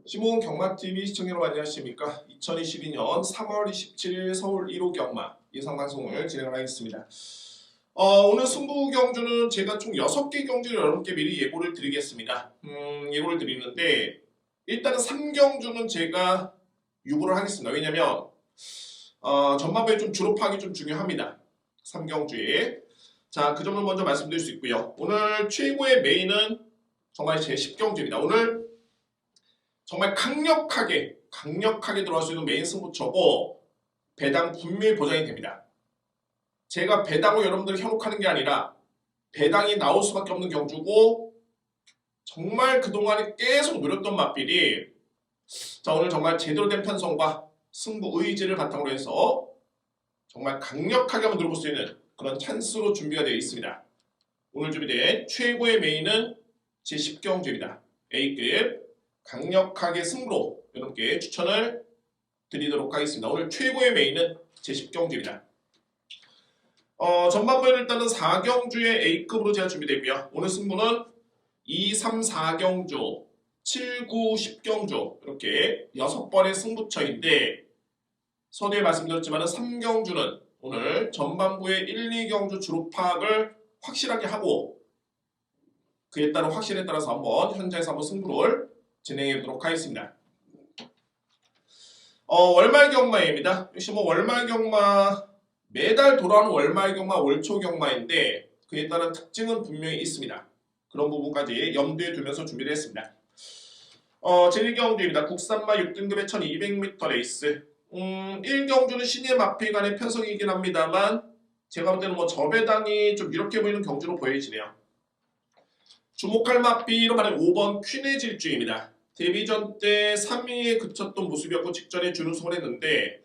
시몬 경마TV 시청자 여러분 안녕하십니까? 2022년 3월 27일 서울 1호 경마 예상방송을 진행하겠습니다. 오늘 승부 경주는 제가 총 6개 경주를 여러분께 미리 예고를 드리겠습니다. 예고를 드리는데 일단은 3경주는 제가 유보를 하겠습니다. 왜냐면 전반부에 좀 주로 파악이 좀 중요합니다. 3경주에. 자, 그 점을 먼저 말씀드릴 수 있고요. 오늘 최고의 메인은 정말 제 10경주입니다. 오늘 정말 강력하게 들어갈 수 있는 메인 승부처고 배당 분명히 보장이 됩니다. 제가 배당으로 여러분들을 현혹하는 게 아니라 배당이 나올 수밖에 없는 경주고 정말 그동안에 계속 노렸던 맛bil이 자 오늘 정말 제대로 된 편성과 승부 의지를 바탕으로 해서 정말 강력하게 한번 들어볼 수 있는 그런 찬스로 준비가 되어 있습니다. 오늘 준비된 최고의 메인은 제 10경주입니다. A급 강력하게 승부로 여러분께 추천을 드리도록 하겠습니다. 오늘 최고의 메인은 제 10경주입니다. 전반부에는 일단은 4경주의 A급으로 제가 준비되고요. 오늘 승부는 2, 3, 4경주, 7, 9, 10경주 이렇게 6번의 승부처인데 서두에 말씀드렸지만 3경주는 오늘 전반부의 1, 2경주 주로 파악을 확실하게 하고 그에 따른 확신에 따라서 한번 현장에서 한번 승부를 진행해 보도록 하겠습니다. 월말 경마입니다. 역시 월말 경마 매달 돌아오는 월말 경마 월초 경마인데 그에 따른 특징은 분명히 있습니다. 그런 부분까지 염두에 두면서 준비를 했습니다. 제1경주입니다. 국산마 6등급의 1200m 레이스 1경주는 신예 마필 간의 편성이긴 합니다만 제가 볼 때는 저배당이 좀 이렇게 보이는 경주로 보여지네요. 주목할 맛비로 말하면 5번 퀸의 질주입니다. 데뷔전 때 3위에 그쳤던 모습이었고 직전에 준우승을 했는데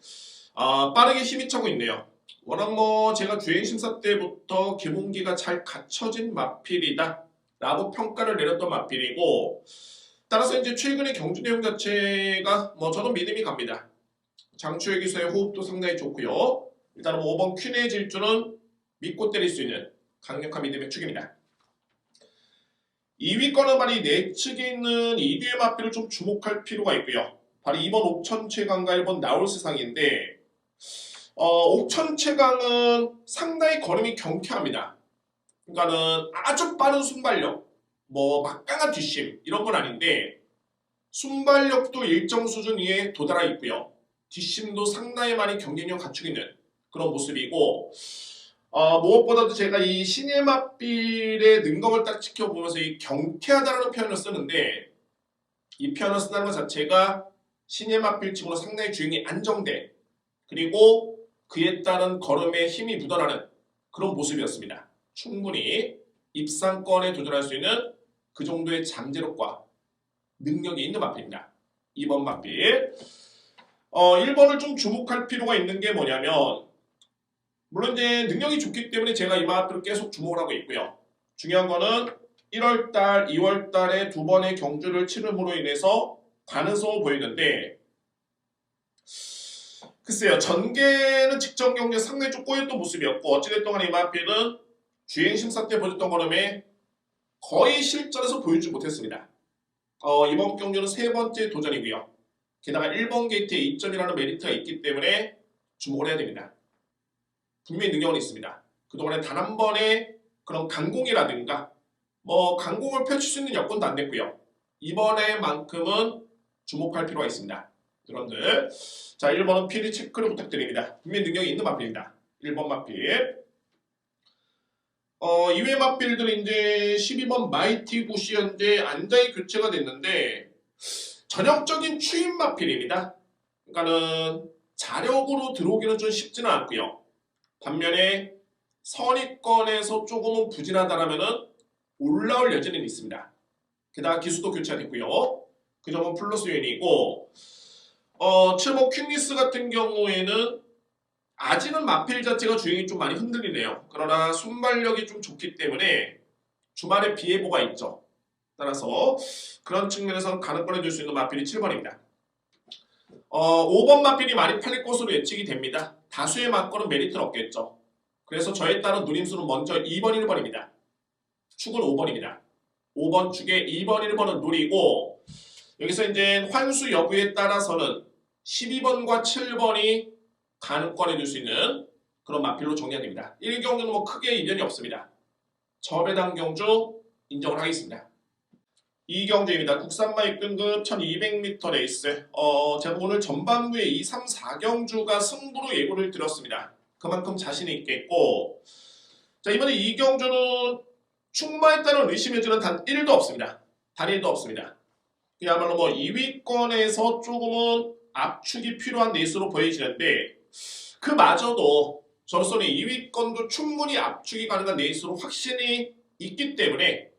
빠르게 힘이 차고 있네요. 워낙 제가 주행심사 때부터 기본기가 잘 갖춰진 맛필이다 라고 평가를 내렸던 맛필이고 따라서 이제 최근의 경주 내용 자체가 저는 믿음이 갑니다. 장추의 기수의 호흡도 상당히 좋고요. 일단은 5번 퀸의 질주는 믿고 때릴 수 있는 강력한 믿음의 축입니다. 2위권은 바로 내측에 있는 2뒤의 맛비를 좀 주목할 필요가 있고요. 바로 2번 옥천최강과 1번 나올세상인데 옥천최강은 상당히 걸음이 경쾌합니다. 그러니까는 아주 빠른 순발력, 막강한 뒷심 이런 건 아닌데 순발력도 일정 수준 위에 도달하 있고요. 뒷심도 상당히 많이 경쟁력 갖추고 있는 그런 모습이고 무엇보다도 제가 이 신예 맛빌의 능력을 딱 지켜보면서 이 경쾌하다라는 표현을 쓰는데 이 표현을 쓴다는 것 자체가 신예 맛빌 치고는 상당히 주행이 안정돼 그리고 그에 따른 걸음에 힘이 묻어나는 그런 모습이었습니다. 충분히 입상권에 도전할 수 있는 그 정도의 잠재력과 능력이 있는 맛빌입니다. 2번 맛빌 1번을 좀 주목할 필요가 있는 게 뭐냐면 물론 이제 능력이 좋기 때문에 제가 이 맛들을 계속 주목을 하고 있고요. 중요한 거는 1월달, 2월달에 2번의 경주를 치름으로 인해서 가능성을 보이는데 글쎄요. 전개는 직전 경기에 상당히 좀 꼬였던 모습이었고 어찌됐든 간에 이 맛비는 주행심사 때 보여줬던 걸음에 거의 실전에서 보여주지 못했습니다. 이번 경주는 3번째 도전이고요. 게다가 1번 게이트에 2점이라는 메리트가 있기 때문에 주목을 해야 됩니다. 분명히 능력은 있습니다. 그동안에 단 한 번의 그런 강공이라든가 강공을 펼칠 수 있는 여건도 안 됐고요. 이번에만큼은 주목할 필요가 있습니다. 여러분들 자 1번은 필히 체크를 부탁드립니다. 분명히 능력이 있는 맛빌입니다. 1번 맛빌 2회 맛빌들은 이제 12번 마이티 굿이 현재 안장이 교체가 됐는데 전형적인 추임 맛빌입니다. 그러니까는 자력으로 들어오기는 좀 쉽지는 않고요. 반면에 선입권에서 조금은 부진하다라면 올라올 여지는 있습니다. 게다가 기수도 교체가 됐고요. 그 점은 플러스 요인이고 7번 퀸리스 같은 경우에는 아직은 마필 자체가 주행이 좀 많이 흔들리네요. 그러나 순발력이 좀 좋기 때문에 주말에 비예보가 있죠. 따라서 그런 측면에서는 가능권해 줄 수 있는 마필이 7번입니다. 5번 마필이 많이 팔릴 것으로 예측이 됩니다. 다수의 맞건은 메리트는 없겠죠. 그래서 저에 따른 누림수는 먼저 2번, 1번입니다. 축은 5번입니다. 5번 축에 2번, 1번은 노리고 여기서 이제 환수 여부에 따라서는 12번과 7번이 가능권에 둘 수 있는 그런 마필로 정리가 됩니다. 1경주는 뭐 크게 이변이 없습니다. 저배당 경주 인정을 하겠습니다. 2경주입니다. 국산마입 등급 1200m 레이스. 제가 오늘 전반부에 2, 3, 4경주가 승부로 예고를 드렸습니다. 그만큼 자신이 있겠고, 자, 이번에 2경주는 충마에 따른 의심의 줄은 단 1도 없습니다. 단 1도 없습니다. 그야말로 뭐 2위권에서 조금은 압축이 필요한 레이스로 보여지는데, 그마저도 저로서는 2위권도 충분히 압축이 가능한 레이스로 확신이 있기 때문에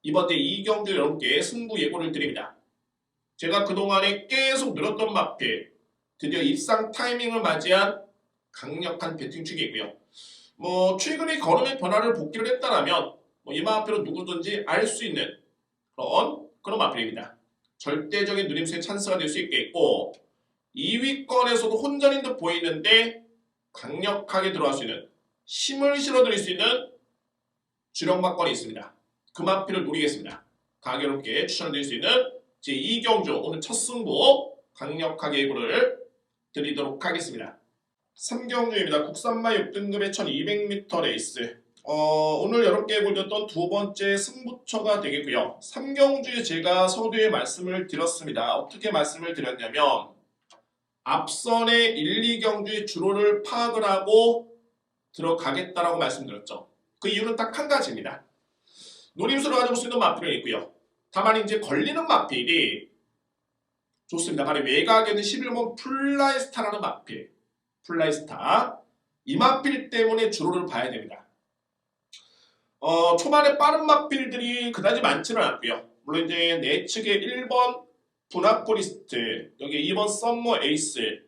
이번 대 2경주 여러분께 승부 예고를 드립니다. 제가 그동안에 계속 늘었던 마필, 드디어 입상 타이밍을 맞이한 강력한 배팅 축이고요. 뭐 최근에 걸음의 변화를 복귀를 했다라면 이 마필은 누구든지 알 수 있는 그런 마필입니다. 절대적인 누림수의 찬스가 될 수 있겠고 2위권에서도 혼전인 듯 보이는데 강력하게 들어갈 수 있는 힘을 실어드릴 수 있는 주력마권이 있습니다. 그 마필을 노리겠습니다. 가격롭게 추천드릴 수 있는 제2경주 오늘 첫 승부 강력하게 예고를 드리도록 하겠습니다. 3경주입니다. 국산마 6등급의 1200m 레이스. 오늘 여러분께 예고드렸던 두 번째 승부처가 되겠고요. 3경주에 제가 서두에 말씀을 드렸습니다. 어떻게 말씀을 드렸냐면 앞선의 1, 2경주의 주로를 파악을 하고 들어가겠다라고 말씀드렸죠. 그 이유는 딱 한 가지입니다. 노림수를 가지고 수 있는 마필은 있고요. 다만 이제 걸리는 마필이 좋습니다. 바로 외곽에는 11번 플라이스타라는 마필. 플라이스타. 이 마필 때문에 주로를 봐야 됩니다. 초반에 빠른 마필들이 그다지 많지는 않고요. 물론 이제 내측에 1번 분화포리스트, 여기 2번 썸머 에이스,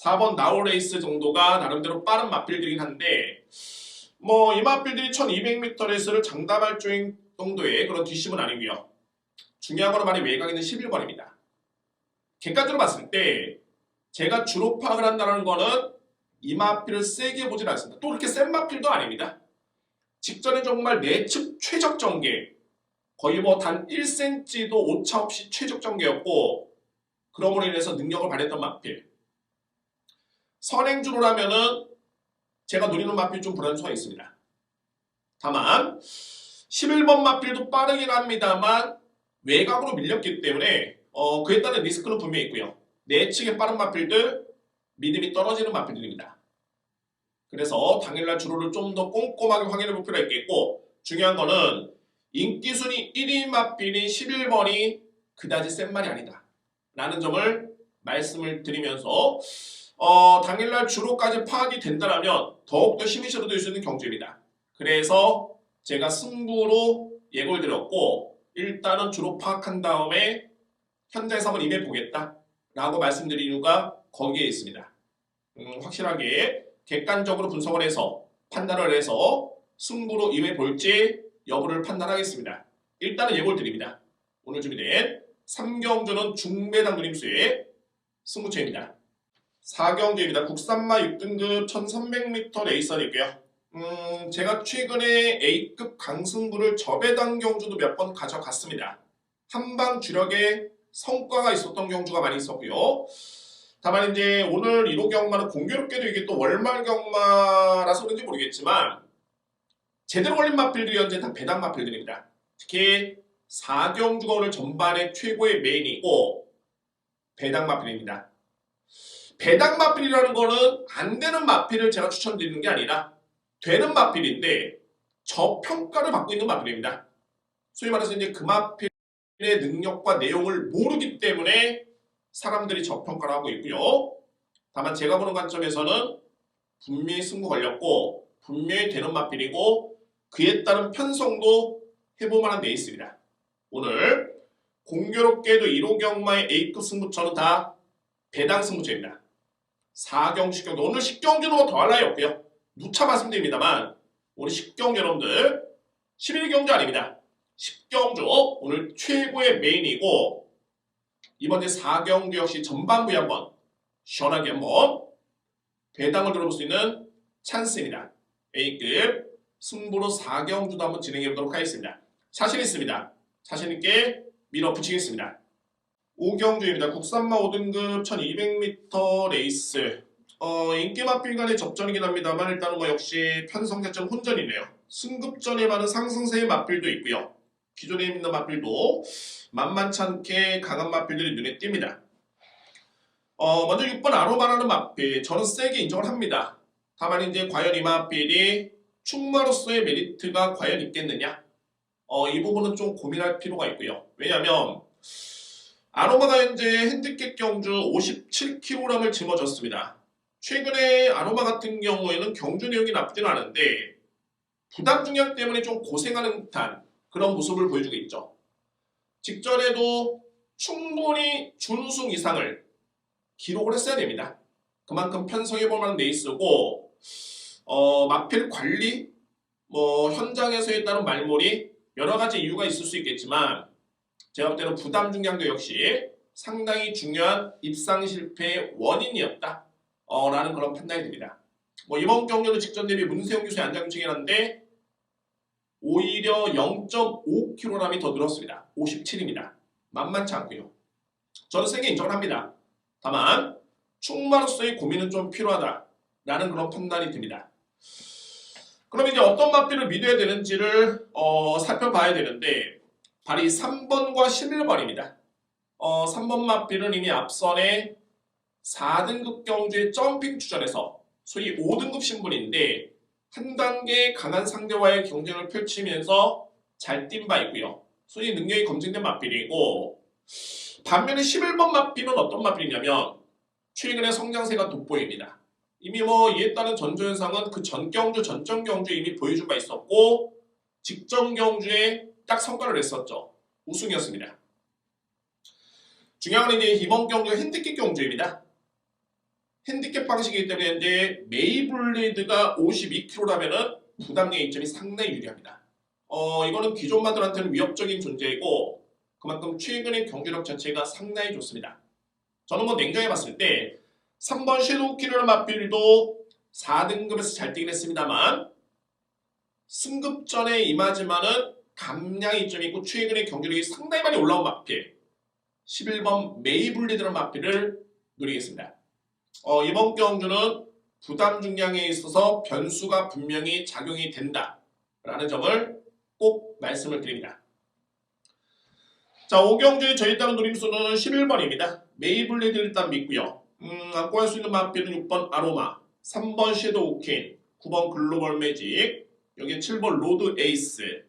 4번 나올 에이스 정도가 나름대로 빠른 마필들이긴 한데 이 마필들이 1200m 레이스를 장담할 정도의 그런 뒷심은 아니고요. 중요한 거는 말이 외곽에 있는 11번입니다. 객관적으로 봤을 때 제가 주로 파악을 한다는 거는 이 마필을 세게 보진 않습니다. 또 그렇게 센 마필도 아닙니다. 직전에 정말 내측 최적 전개, 거의 단 1cm도 오차 없이 최적 전개였고 그러므로 인해서 능력을 발휘했던 마필. 선행주로라면은 제가 노리는 마필 좀 불안수가 있습니다. 다만 11번 마필도 빠르긴 합니다만 외곽으로 밀렸기 때문에 그에 따른 리스크는 분명히 있고요. 내측의 빠른 마필들 믿음이 떨어지는 마필들입니다. 그래서 당일날 주로를 좀 더 꼼꼼하게 확인해 볼 필요가 있겠고 중요한 거는 인기순위 1위 마필인 11번이 그다지 센 말이 아니다 라는 점을 말씀을 드리면서 당일날 주로까지 파악이 된다면 더욱더 힘이 실어들 수 있는 경주입니다. 그래서 제가 승부로 예고를 드렸고 일단은 주로 파악한 다음에 현장에서 한번 임해보겠다 라고 말씀드린 이유가 거기에 있습니다. 확실하게 객관적으로 분석을 해서 판단을 해서 승부로 임해볼지 여부를 판단하겠습니다. 일단은 예고를 드립니다. 오늘 준비된 3경주는 중배당 누림수의 승부처입니다. 4경주입니다. 국산마 6등급 1300m 레이서이고요. 제가 최근에 A급 강승부를 저배당 경주도 몇 번 가져갔습니다. 한방 주력에 성과가 있었던 경주가 많이 있었고요. 다만 이제 오늘 1호 경마는 공교롭게도 이게 또 월말 경마라서 그런지 모르겠지만 제대로 걸린 마필들이 현재 다 배당 마필들입니다. 특히 4경주가 오늘 전반의 최고의 메인이고 배당 마필입니다. 배당 마필이라는 거는 안 되는 마필을 제가 추천드리는 게 아니라 되는 마필인데 저평가를 받고 있는 마필입니다. 소위 말해서 이제 그 마필의 능력과 내용을 모르기 때문에 사람들이 저평가를 하고 있고요. 다만 제가 보는 관점에서는 분명히 승부 걸렸고 분명히 되는 마필이고 그에 따른 편성도 해볼만한 데 있습니다. 오늘 공교롭게도 1호 경마의 A급 승부처는 다 배당 승부처입니다. 4경, 10경주 오늘 10경주는 뭐 더할 나위 없고요. 누차 말씀드립니다만 오늘 10경주 여러분들 11경주 아닙니다. 10경주 오늘 최고의 메인이고 이번에 4경주 역시 전반부에 한번 시원하게 한번 배당을 들어볼 수 있는 찬스입니다. A급 승부로 4경주도 한번 진행해 보도록 하겠습니다. 자신 있습니다. 자신 있게 밀어붙이겠습니다. 오경주입니다. 국산마 5등급 1200m 레이스. 인기 마필 간의 접전이긴 합니다만 일단은 뭐 역시 편성자전 혼전이네요. 승급전에 많은 상승세의 마필도 있고요. 기존에 있는 마필도 만만치 않게 강한 마필들이 눈에 띕니다. 먼저 6번 아로마라는 마필 저는 세게 인정을 합니다. 다만 이제 과연 이 마필이 충마로서의 메리트가 과연 있겠느냐? 이 부분은 좀 고민할 필요가 있고요. 왜냐하면 아로마가 현재 핸디캡 경주 57kg을 짊어졌습니다. 최근에 아로마 같은 경우에는 경주 내용이 나쁘진 않은데 부담 중량 때문에 좀 고생하는 듯한 그런 모습을 보여주고 있죠. 직전에도 충분히 준우승 이상을 기록을 했어야 됩니다. 그만큼 편성해볼 만한 레이스고 마필 관리, 현장에서에 따른 말몰이 여러 가지 이유가 있을 수 있겠지만 제가 볼 때는 부담 중량도 역시 상당히 중요한 입상 실패의 원인이었다. 라는 그런 판단이 듭니다. 이번 경기도 직전 대비 문세영 기수의 안장중이긴 한데 오히려 0.5kg이 더 늘었습니다. 57입니다. 만만치 않고요. 저는 세게 인정을 합니다. 다만 충마로서의 고민은 좀 필요하다라는 그런 판단이 듭니다. 그럼 이제 어떤 마필을 믿어야 되는지를 살펴봐야 되는데 바로 이 3번과 11번입니다. 3번 마필은 이미 앞선에 4등급 경주의 점핑 추전에서 소위 5등급 신분인데 한 단계 강한 상대와의 경쟁을 펼치면서 잘 뛴 바 있고요. 소위 능력이 검증된 마필이고 반면에 11번 마필은 어떤 마필이냐면 최근에 성장세가 돋보입니다. 이미 이에 따른 전조현상은 그 전 경주, 전전 경주에 이미 보여준 바 있었고 직전 경주에 딱 성과를 냈었죠. 우승이었습니다. 중요한 건 이제 이번 경주가 핸디캡 경주입니다. 핸디캡 방식이기 때문에 이제 메이블레이드가 52kg라면은 부담의 이점이 상당히 유리합니다. 이거는 기존 마들한테는 위협적인 존재이고 그만큼 최근의 경기력 자체가 상당히 좋습니다. 저는 냉정히 봤을 때 3번 섀도우 키를 마필도 4등급에서 잘 뛰긴 했습니다만 승급전에 임하지만은 감량이 좀 있고 최근의 경기력이 상당히 많이 올라온 마필 11번 메이블리드라는 마필을 노리겠습니다. 이번 경주는 부담 중량에 있어서 변수가 분명히 작용이 된다라는 점을 꼭 말씀을 드립니다. 자, 5경주의 저희 따른 노림수는 11번입니다. 메이블리드를 일단 믿고요. 안고 할 수 있는 마필은 6번 아로마, 3번 섀도우 퀸, 9번 글로벌 매직, 여기 7번 로드 에이스.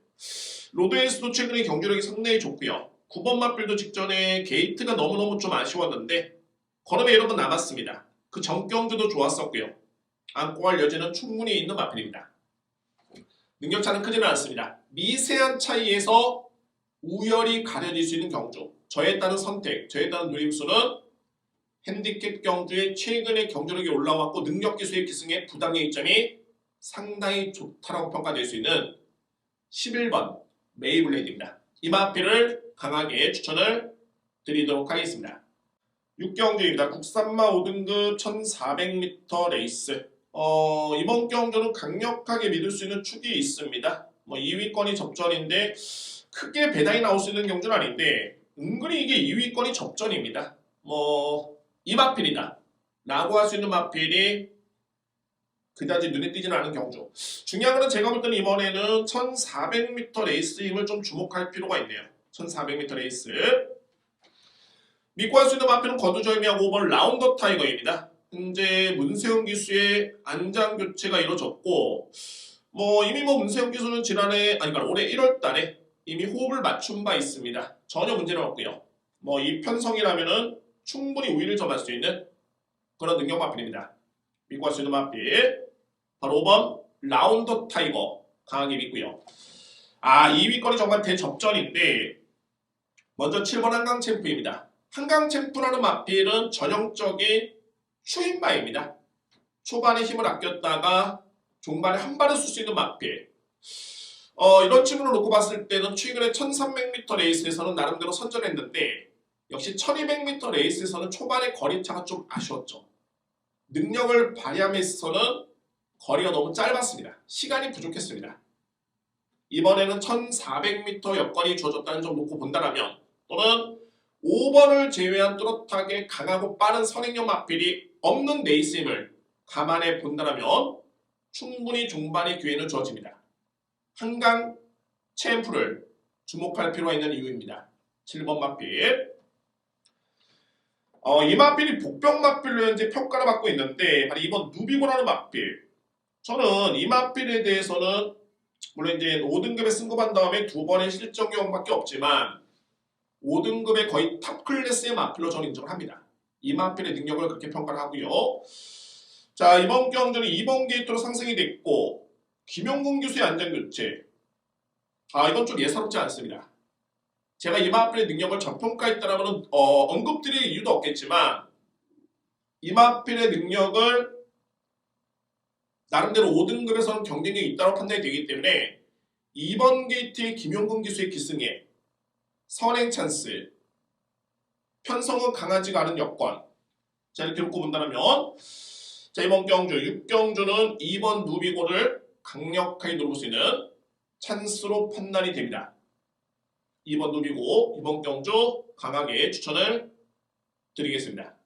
로드 에이스도 최근에 경주력이 상당히 좋고요. 9번 마필도 직전에 게이트가 너무너무 좀 아쉬웠는데 걸음에 여러 번 남았습니다. 그 전 경주도 좋았었고요. 안고 할 여지는 충분히 있는 마필입니다. 능력차는 크지는 않습니다. 미세한 차이에서 우열이 가려질 수 있는 경주. 저에 따른 선택, 저에 따른 누림수는 핸디캡 경주의 최근의 경주력이 올라왔고 능력 기수의 기승의 부담의 이점이 상당히 좋다라고 평가될 수 있는 11번 메이블레이드입니다. 이 마필을 강하게 추천을 드리도록 하겠습니다. 6경주입니다. 국산마 5등급 1400m 레이스. 이번 경주는 강력하게 믿을 수 있는 축이 있습니다. 2위권이 접전인데 크게 배당이 나올 수 있는 경주는 아닌데 은근히 이게 2위권이 접전입니다. 이 마필이다 라고 할 수 있는 마필이 그다지 눈에 띄지는 않은 경주. 중요한 건 제가 볼 때는 이번에는 1400m 레이스임을 좀 주목할 필요가 있네요. 1400m 레이스. 믿고 할 수 있는 마필은 거두절미하고 5번 라운더 타이거입니다. 현재 문세영 기수의 안장 교체가 이루어졌고 이미 문세영 기수는 올해 1월 달에 이미 호흡을 맞춘 바 있습니다. 전혀 문제는 없고요. 이 편성이라면은 충분히 우위를 점할 수 있는 그런 능력 마필입니다. 믿고 할 수 있는 마필 바로 5번 라운더 타이거 강하게 믿고요. 2위권이 정말 대접전인데 먼저 7번 한강 챔프입니다. 한강 챔프라는 마필은 전형적인 추인바입니다. 초반에 힘을 아꼈다가 중반에 한 발을 쓸 수 있는 마필. 이런 친구를 놓고 봤을 때는 최근에 1300m 레이스에서는 나름대로 선전했는데 역시 1200m 레이스에서는 초반에 거리차가 좀 아쉬웠죠. 능력을 발휘함에 있어서는 거리가 너무 짧았습니다. 시간이 부족했습니다. 이번에는 1400m 여건이 주어졌다는 점 놓고 본다면 또는 5번을 제외한 뚜렷하게 강하고 빠른 선행력 마필이 없는 레이스임을 감안해 본다면 충분히 종반의 기회는 주어집니다. 한강 챔프를 주목할 필요가 있는 이유입니다. 7번 마필. 이 마필이 복병 마필로 현재 평가를 받고 있는데 바로 이번 누비고라는 마필. 저는 이 마필에 대해서는 물론 이제 5등급에 승급한 다음에 2번의 실전 경험밖에 없지만 5등급의 거의 탑 클래스의 마필로 저는 인정을 합니다. 이 마필의 능력을 그렇게 평가를 하고요. 자, 이번 경주는 2번 게이트로 상승이 됐고 김용근 교수의 안전교체. 이건 좀 예사롭지 않습니다. 제가 이 마필의 능력을 저평가했다면 언급드릴 이유도 없겠지만 이 마필의 능력을 나름대로 5등급에서는 경쟁력이 있다고 판단이 되기 때문에 2번 게이트의 김용근 기수의 기승에 선행 찬스, 편성은 강하지가 않은 여건. 자, 이렇게 놓고 본다면 자, 이번 경주 6경주는 2번 누비고를 강력하게 노릴 수 있는 찬스로 판단이 됩니다. 2번 누비고 이번 경주 강하게 추천을 드리겠습니다.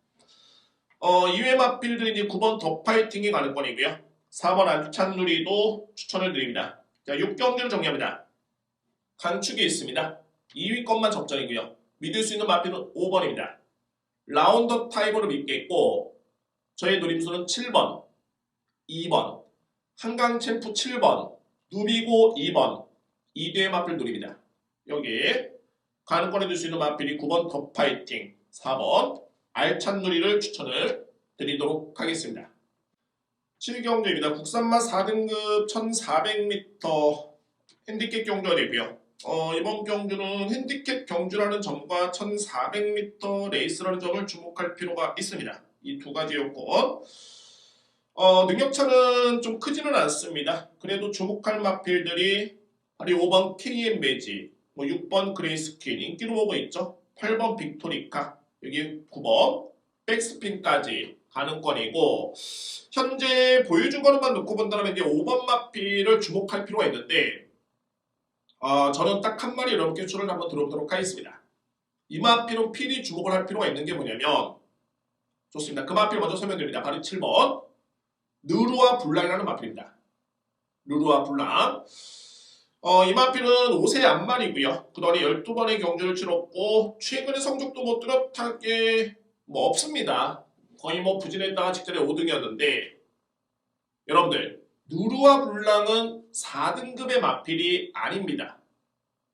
이외 마필들이 이제 9번 더 파이팅이 가는 건이고요. 4번 알찬누리도 추천을 드립니다. 자, 6경주를 정리합니다. 간축이 있습니다. 2위 것만 접전이고요. 믿을 수 있는 마필은 5번입니다. 라운더 타이거를 믿겠고 저의 노림수는 7번, 2번, 한강 챔프 7번, 누비고 2번, 2대의 마필 노립니다. 여기에 가능권에 들 수 있는 마필이 9번 더 파이팅, 4번 알찬누리를 추천을 드리도록 하겠습니다. 7경주입니다. 국산마 4등급 1400m 핸디캡 경주가 되고요. 이번 경주는 핸디캡 경주라는 점과 1400m 레이스라는 점을 주목할 필요가 있습니다. 이 두 가지 요건. 능력차는 좀 크지는 않습니다. 그래도 주목할 마필들이 5번 KM 매지, 6번 그레이스퀸, 인기로 보고 있죠. 8번 빅토리카, 여기 9번 백스핀까지 가능권이고 현재 보여준 거는만 놓고 본다면 이제 5번 마필을 주목할 필요가 있는데 저는 딱 한 마리 여러분께 추천을 한번 들어보도록 하겠습니다. 이 마필은 필히 주목을 할 필요가 있는 게 뭐냐면 좋습니다. 그 마필 먼저 설명드립니다. 바로 7번 느루와 블랑이라는 마필입니다. 느루와 블랑. 이 마필은 5세 안말이고요. 그동안 12번의 경주를 치렀고 최근의 성적도 뚜렷하게 없습니다. 거의 부진했다가 직전에 5등이었는데 여러분들 누루와 블랑은 4등급의 마필이 아닙니다.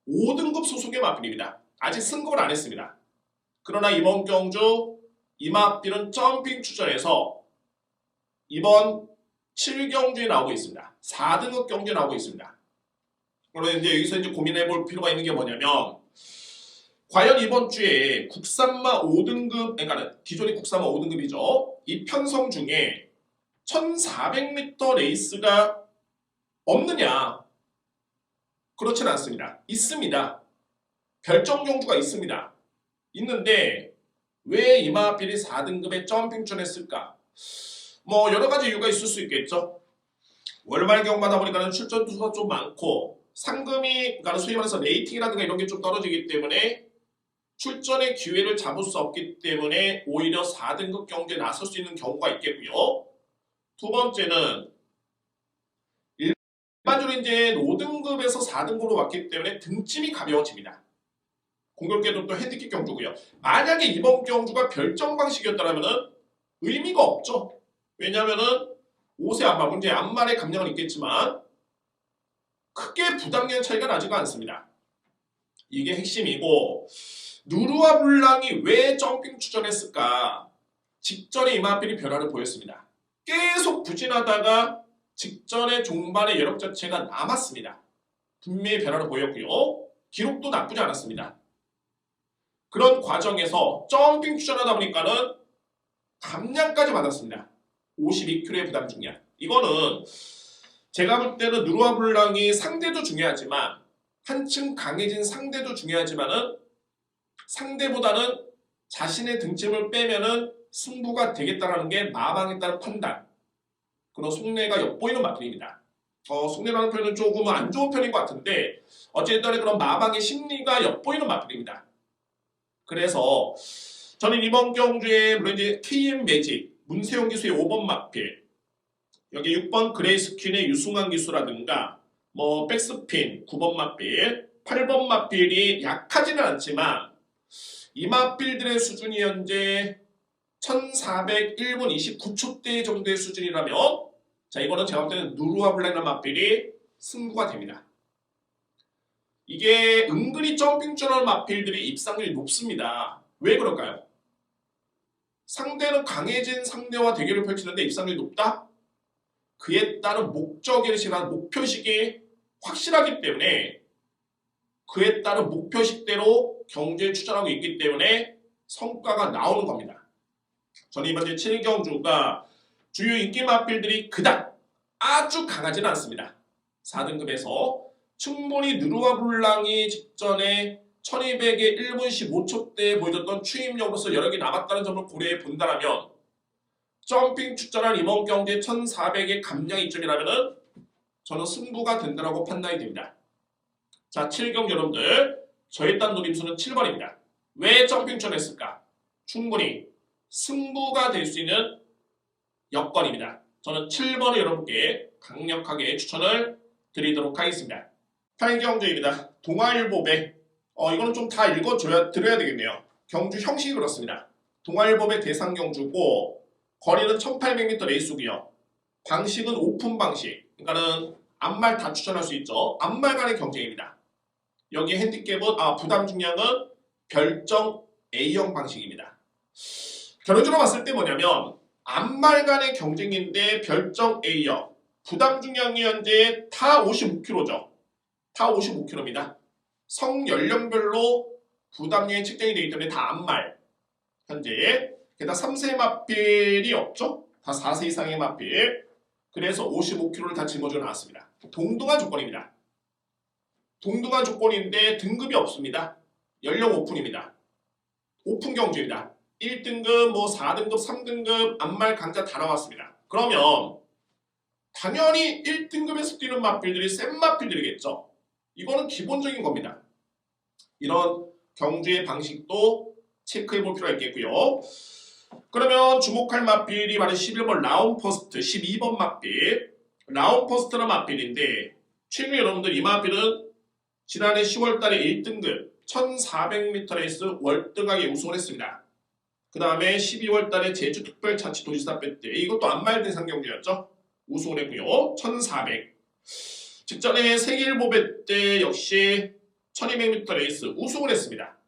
5등급 소속의 마필입니다. 아직 승급을 안 했습니다. 그러나 이번 경주 이 마필은 점핑 추천에서 이번 7경주에 나오고 있습니다. 4등급 경주에 나오고 있습니다. 그러면 이제 여기서 고민해 볼 필요가 있는 게 뭐냐면 과연 이번 주에 국산마 5등급, 그러니까 기존의 국산마 5등급이죠. 이 편성 중에 1400m 레이스가 없느냐? 그렇지는 않습니다. 있습니다. 결정 경주가 있습니다. 있는데 왜 이마필이 4등급에 점핑 추천했을까? 여러 가지 이유가 있을 수 있겠죠. 월말 경마다 보니까 출전 투수가 좀 많고 상금이, 그러니까 소위 말해서 레이팅이라든가 이런 게 좀 떨어지기 때문에 출전의 기회를 잡을 수 없기 때문에 오히려 4등급 경주에 나설 수 있는 경우가 있겠고요. 두 번째는 일반적으로 이제 5등급에서 4등급으로 왔기 때문에 등짐이 가벼워집니다. 공교롭게도 또 핸디캡 경주고요. 만약에 이번 경주가 별정 방식이었다면 의미가 없죠. 왜냐하면은 5세 안말, 문제 안말의 감량은 있겠지만 크게 부담량 차이가 나지가 않습니다. 이게 핵심이고 누르와 블랑이 왜 점핑 추천했을까? 직전에 이마필이 변화를 보였습니다. 계속 부진하다가 직전에 종반의 여력 자체가 남았습니다. 분명히 변화를 보였고요. 기록도 나쁘지 않았습니다. 그런 과정에서 점핑 추천하다 보니까는 감량까지 받았습니다. 52kg의 부담 중량. 이거는 제가 볼 때는 누르와 블랑이 상대도 중요하지만 한층 강해진 상대도 중요하지만은 상대보다는 자신의 등짐을 빼면은 승부가 되겠다라는 게 마방했다는 판단. 그런 속내가 엿보이는 마필입니다. 속내라는 표현은 조금 안 좋은 편인 것 같은데 어쨌든 그런 마방의 심리가 엿보이는 마필입니다. 그래서 저는 이번 경주에 물론 이제 KM 매직, 문세용 기수의 5번 마필, 여기 6번 그레이스퀸의 유승환 기수라든가 뭐 백스핀 9번 마필, 8번 마필이 약하지는 않지만 이 마필들의 수준이 현재 1401분 29초대 정도의 수준이라면 자 이거는 제가 볼 때는 누르와 블랙나 마필이 승부가 됩니다. 이게 은근히 점핑처럼 마필들이 입상률이 높습니다. 왜 그럴까요? 상대는 강해진 상대와 대결을 펼치는데 입상률이 높다? 그에 따른 목적의식이나 목표식이 확실하기 때문에 그에 따른 목표식대로 경주에 추천하고 있기 때문에 성과가 나오는 겁니다. 저는 이번 주 7경주가 주요 인기 마필들이 그닥 아주 강하지는 않습니다. 4등급에서 충분히 누르와 블랑이 직전에 1200의 1분 15초대에 보여줬던 추임력으로서 여력이 남았다는 점을 고려해 본다면 점핑 출전한 이번 경기에 1400의 감량 이점이라면 저는 승부가 된다고 판단이 됩니다. 자, 7경 여러분들 저의 딴 노림수는 7번입니다. 왜 점핑 출전했을까? 충분히 승부가 될 수 있는 여건입니다. 저는 7번을 여러분께 강력하게 추천을 드리도록 하겠습니다. 8경주입니다. 동아일보배 이거는 좀 다 드려야 되겠네요. 경주 형식이 그렇습니다. 동아일보배 대상 경주고 거리는 1800m 레이스고요. 방식은 오픈 방식. 그러니까는 앞말 다 추천할 수 있죠. 앞말 간의 경쟁입니다. 여기 핸디캡은 부담 중량은 별정 A형 방식입니다. 결론적으로 봤을 때 뭐냐면 앞말 간의 경쟁인데 별정 A형 부담 중량이 현재 타 55kg죠. 타 55kg입니다. 성 연령별로 부담량이 측정이 되기 때문에 다 앞말 현재 게다가 3세 마필이 없죠. 다 4세 이상의 마필. 그래서 55kg를 다 짊어지고 나왔습니다. 동등한 조건입니다. 동등한 조건인데 등급이 없습니다. 연령 오픈입니다. 오픈 경주입니다. 1등급, 4등급, 3등급 앞말 강자 다 나왔습니다. 그러면 당연히 1등급에서 뛰는 마필들이 센 마필들이겠죠. 이거는 기본적인 겁니다. 이런 경주의 방식도 체크해 볼 필요가 있겠고요. 그러면 주목할 마필이 바로 11번 라운퍼스트, 12번 마필. 라운퍼스트는 마필인데 최근에 여러분들 이 마필은 지난해 10월달에 1등급 1400m 레이스 월등하게 우승을 했습니다. 그 다음에 12월달에 제주특별자치도지사배 때 이것도 안말 대상 경기였죠. 우승을 했고요. 1400. 직전에 세계일보배 때 역시 1200m 레이스 우승을 했습니다.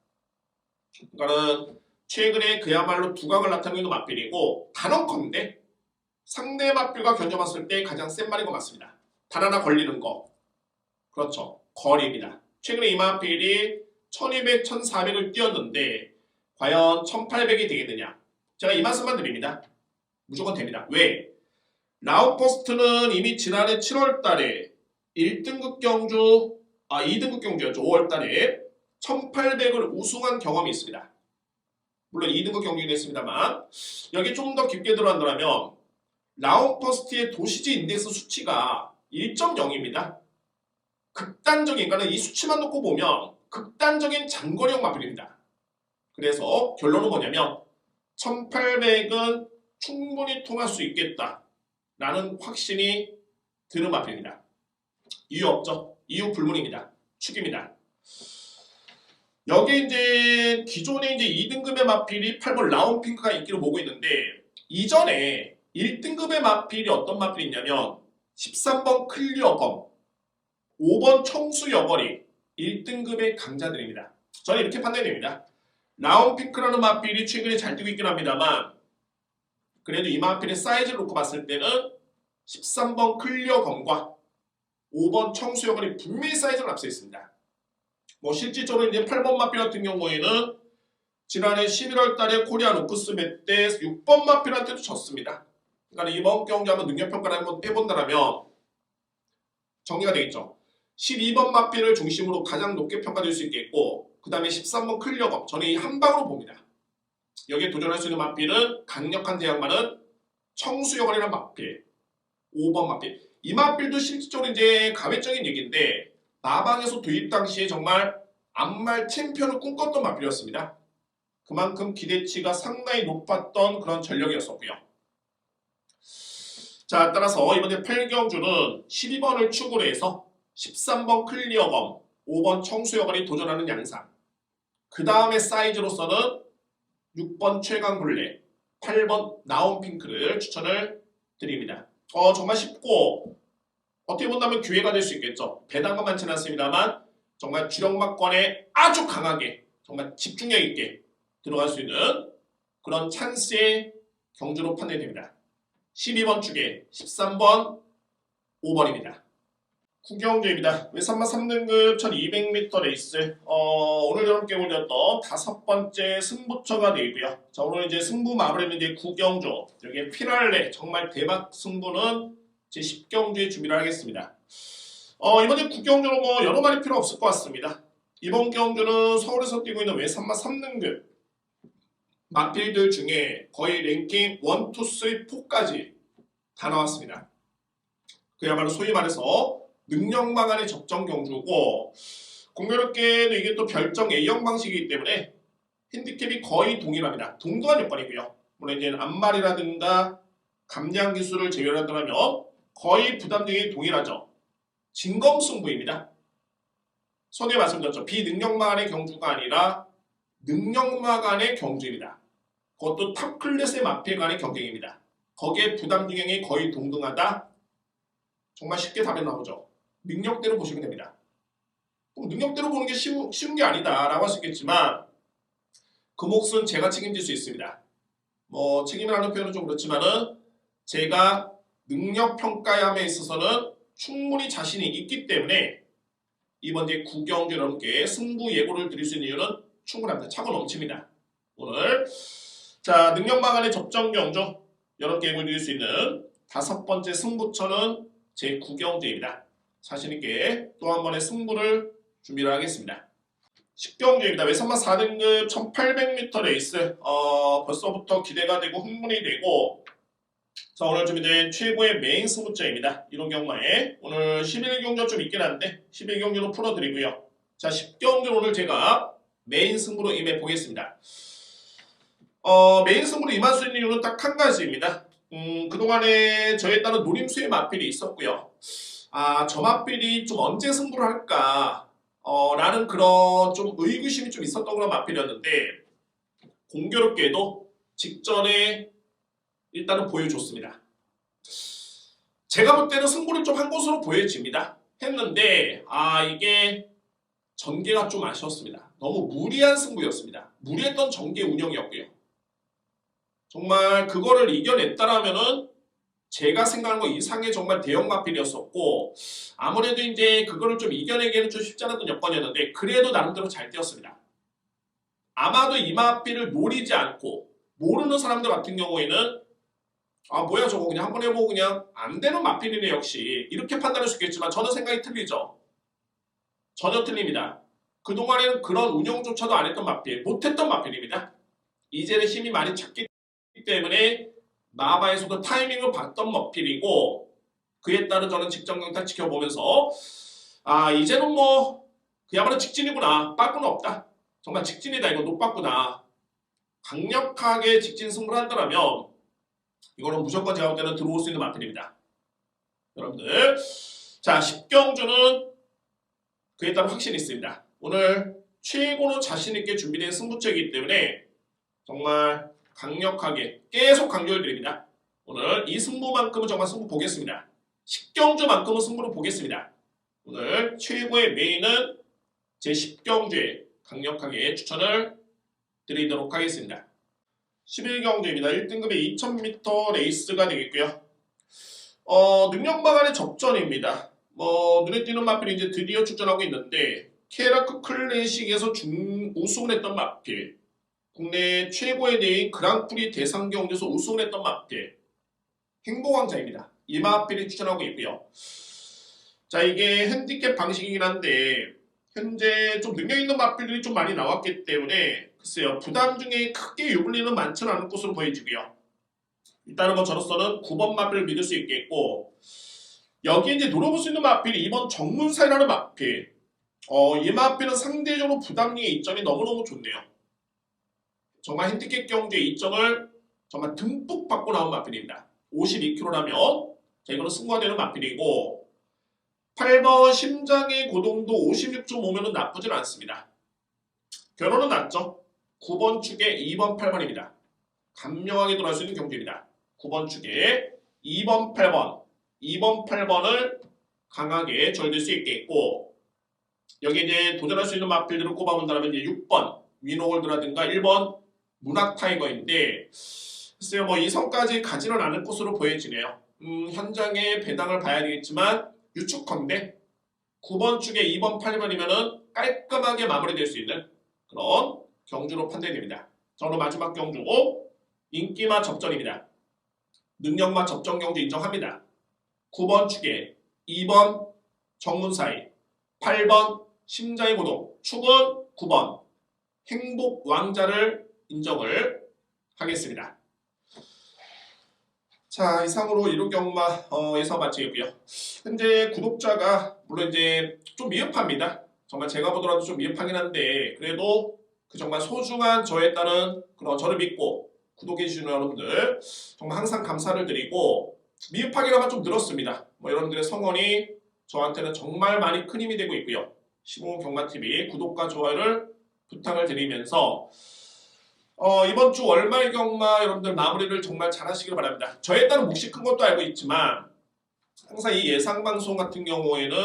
그러니까는 최근에 그야말로 두각을 나타내고 있는 마필이고 단언컨대 상대 마필과 견뎌봤을 때 가장 센 말인 것 같습니다. 단 하나 걸리는 거. 그렇죠. 거리입니다. 최근에 이 마필이 1200, 1400을 뛰었는데 과연 1800이 되겠느냐. 제가 이 말씀만 드립니다. 무조건 됩니다. 왜? 라운퍼스트는 이미 지난해 7월달에 1등급 경주 2등급 경주였죠. 5월달에 1800을 우승한 경험이 있습니다. 물론 2등급 경기는 했습니다만 여기 좀 더 깊게 들어간다면 라운퍼스트의 도시지 인덱스 수치가 1.0입니다. 극단적인, 그러니까 이 수치만 놓고 보면 극단적인 장거리형 마필입니다. 그래서 결론은 뭐냐면 1800은 충분히 통할 수 있겠다라는 확신이 드는 마필입니다. 이유 없죠? 이유 불문입니다. 축입니다. 여기 이제 기존에 이제 2등급의 마필이 8번 라운핑크가 인기를 모으고 있는데 이전에 1등급의 마필이 어떤 마필이 있냐면 13번 클리어검, 5번 청수여거리 1등급의 강자들입니다. 저는 이렇게 판단됩니다. 라운핑크라는 마필이 최근에 잘 뛰고 있긴 합니다만 그래도 이 마필의 사이즈를 놓고 봤을 때는 13번 클리어검과 5번 청수여거리 분명히 사이즈가 앞서 있습니다. 실질적으로 이제 8번 마필 같은 경우에는 지난해 11월 달에 코리안 오크스배 때 6번 마필한테도 졌습니다. 그러니까 이번 경기 한번 능력평가를 한번 해본다면 정리가 되겠죠. 12번 마필을 중심으로 가장 높게 평가될 수 있겠고 그 다음에 13번 클리어검 저는 이 한 방으로 봅니다. 여기에 도전할 수 있는 마필은 강력한 대항마는 청수여거리라는 마필 5번 마필 이 마필도 실질적으로 이제 가외적인 얘기인데 마방에서 도입 당시에 정말 앞말 챔피언을 꿈꿨던 마필이었습니다. 그만큼 기대치가 상당히 높았던 그런 전력이었었고요. 자, 따라서 이번에 8경주는 12번을 축으로 해서 13번 클리어검, 5번 청수여관이 도전하는 양상. 그 다음에 사이즈로서는 6번 최강블랙, 8번 나온핑크를 추천을 드립니다. 정말 쉽고 어떻게 본다면 기회가 될 수 있겠죠. 배당은 많지는 않습니다만 정말 주력막권에 아주 강하게 정말 집중력 있게 들어갈 수 있는 그런 찬스의 경주로 판단이 됩니다. 12번 축에 13번 5번입니다. 구경주입니다. 외산마 3등급 1200m 레이스 오늘 여러분께 올렸던 5번째 승부처가 되고요. 자, 오늘 이제 승부 마무리는 이제 구경주, 여기에 피랄레 정말 대박 승부는 제 10경주에 준비를 하겠습니다. 이번에 구경주는 뭐 여러 말이 필요 없을 것 같습니다. 이번 경주는 서울에서 뛰고 있는 외산마 3등급 마필들 중에 거의 랭킹 1, 2, 3, 4까지 다 나왔습니다. 그야말로 소위 말해서 능력마간의 적정 경주고, 공교롭게도 이게 또 별정 A형 방식이기 때문에 핸디캡이 거의 동일합니다. 동등한 요건이고요. 물론 이제 앞말이라든가 감량 기술을 제외한다면 거의 부담등이 동일하죠. 진검승부입니다. 소개 말씀드렸죠. 비능력마간의 경주가 아니라 능력마간의 경주입니다. 그것도 탑 클래스의 마필 간의 경쟁입니다. 거기에 부담중량이 거의 동등하다. 정말 쉽게 답이 나오죠. 능력대로 보시면 됩니다. 능력대로 보는 게 쉬운 게 아니다 라고 할 수 있겠지만 그 몫은 제가 책임질 수 있습니다. 뭐 책임이라는 표현은 좀 그렇지만은 제가 능력 평가함에 있어서는 충분히 자신이 있기 때문에 이번 이제 구경주 여러분께 승부 예고를 드릴 수 있는 이유는 충분합니다. 차고 넘칩니다. 오늘 자, 능력마간의 접전 경주 여러분께 예고를 드릴 수 있는 5번째 승부처는 제 9경주입니다. 자신있게 또 한 번의 승부를 준비를 하겠습니다. 10경주입니다. 외산마 4등급 1800m 레이스 벌써부터 기대가 되고 흥분이 되고, 자, 오늘 준비된 최고의 메인 승부처입니다. 이런 경마에 오늘 11경주 좀 있긴 한데 11경주로 풀어드리고요. 자, 10경주 오늘 제가 메인 승부로 임해 보겠습니다. 메인 승부로 임할 수 있는 이유는 딱 한 가지입니다. 그동안에 저에 따른 노림수의 마필이 있었고요. 저 마필이 좀 언제 승부를 할까 라는 그런 좀 의구심이 좀 있었던 그런 마필이었는데, 공교롭게도 직전에 일단은 보여줬습니다. 제가 볼 때는 승부를 좀 한 것으로 보여집니다. 했는데 이게 전개가 좀 아쉬웠습니다. 너무 무리한 승부였습니다. 무리했던 전개 운영이었고요. 정말 그거를 이겨냈다라면은 제가 생각한 것 이상의 정말 대형 마필이었었고, 아무래도 이제 그거를 좀 이겨내기에는 좀 쉽지 않았던 여건이었는데 그래도 나름대로 잘 뛰었습니다. 아마도 이 마필을 노리지 않고 모르는 사람들 같은 경우에는 뭐야 저거 그냥 한번 해보고 그냥 안 되는 마필이네 역시 이렇게 판단할 수 있겠지만 저는 생각이 틀리죠. 전혀 틀립니다. 그동안에는 그런 운영조차도 안 했던 마필, 못했던 마필입니다. 이제는 힘이 많이 찼기 때문에 마바에서도 타이밍을 봤던 마필이고, 그에 따른 저는 직전 강타 지켜보면서 이제는 뭐 그야말로 직진이구나, 빠꾸는 없다, 정말 직진이다, 이거 노빠꾸다, 강력하게 직진 승부를 한다면 이거는 무조건 제가 볼 때는 들어올 수 있는 마필입니다. 여러분들, 자, 10경주는 그에 따른 확신이 있습니다. 오늘 최고로 자신있게 준비된 승부처이기 때문에 정말 강력하게 계속 강조를 드립니다. 오늘 이 승부만큼은 정말 승부 보겠습니다. 10경주만큼은 승부를 보겠습니다. 오늘 최고의 메인은 제 10경주에 강력하게 추천을 드리도록 하겠습니다. 11경주입니다. 1등급의 2000m 레이스가 되겠고요. 능력마간의 접전입니다. 눈에 띄는 마필이 이제 드디어 출전하고 있는데, 케라크 클래식에서 우승을 했던 마필, 국내 최고의 대회인 그랑프리 대상 경주에서 우승을 했던 마필, 행복왕자입니다. 이 마필이 출전하고 있고요. 자, 이게 핸디캡 방식이긴 한데 현재 좀 능력 있는 마필들이 좀 많이 나왔기 때문에 글쎄요, 부담 중에 크게 유불리는 많지는 않을 것으로 보여지고요. 일단은 뭐 저로서는 9번 마필을 믿을 수 있겠고, 여기 이제 노려볼 수 있는 마필이 2번 정문사이라는 마필. 이 마필은 상대적으로 부담력의 이점이 너무너무 좋네요. 정말 핸디캡 경주의 이점을 정말 듬뿍 받고 나온 마필입니다. 52kg라면 자, 이거는 승부가 되는 마필이고 8번 심장의 고동도 56.5면은 나쁘진 않습니다. 결혼은 낮죠. 9번 축에 2번 8번입니다. 간명하게 들어갈 수 있는 경주입니다. 9번 축에 2번 8번 2번 8번을 강하게 절될 수 있겠고 여기 이제 도전할 수 있는 마필들을 꼽아본다면 이제 6번 위노골드라든가 1번 문학 타이거인데 글쎄요 뭐 이 성까지 가지는 않을 것으로 보여지네요. 현장의 배당을 봐야 되겠지만 유축컨대 9번 축에 2번 8번이면은 깔끔하게 마무리될 수 있는 그런 경주로 판단됩니다. 저는 마지막 경주 인기마 접전입니다. 능력마 접전 경주 인정합니다. 9번 축에 2번 정문사이 8번 심장의 고동 축은 9번 행복 왕자를 인정을 하겠습니다. 자 이상으로 1호 경마 예상 마치겠고요. 현재 구독자가 물론 이제 좀 미흡합니다. 정말 제가 보더라도 좀 미흡하긴 한데 그래도 그 정말 소중한 저에 따른 그런 저를 믿고 구독해주시는 여러분들 정말 항상 감사를 드리고 미흡하기나마 좀 늘었습니다. 뭐 여러분들의 성원이 저한테는 정말 많이 큰 힘이 되고 있고요. 시봉 경마TV 구독과 좋아요를 부탁을 드리면서 이번 주 월말 경마 여러분들 마무리를 정말 잘 하시길 바랍니다. 저에 따른 몫이 큰 것도 알고 있지만 항상 이 예상 방송 같은 경우에는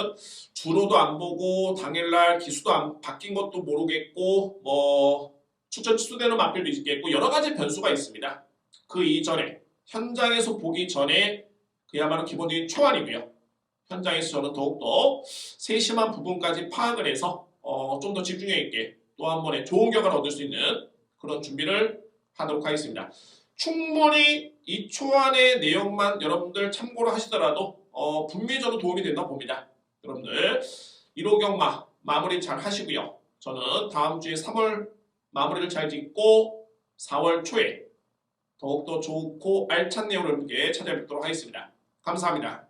주로도 안 보고 당일날 기수도 안 바뀐 것도 모르겠고 뭐 추천 취소되는 마필도 있겠고 여러 가지 변수가 있습니다. 그 이전에 현장에서 보기 전에 그야말로 기본적인 초안이고요. 현장에서 저는 더욱더 세심한 부분까지 파악을 해서 좀 더 집중력 있게 또 한 번에 좋은 결과를 얻을 수 있는 그런 준비를 하도록 하겠습니다. 충분히 이 초안의 내용만 여러분들 참고로 하시더라도 분명히 저는 도움이 된다고 봅니다. 여러분들 1호 경마 마무리 잘 하시고요. 저는 다음 주에 3월 마무리를 잘 짓고 4월 초에 더욱더 좋고 알찬 내용을 여러분께 찾아뵙도록 하겠습니다. 감사합니다.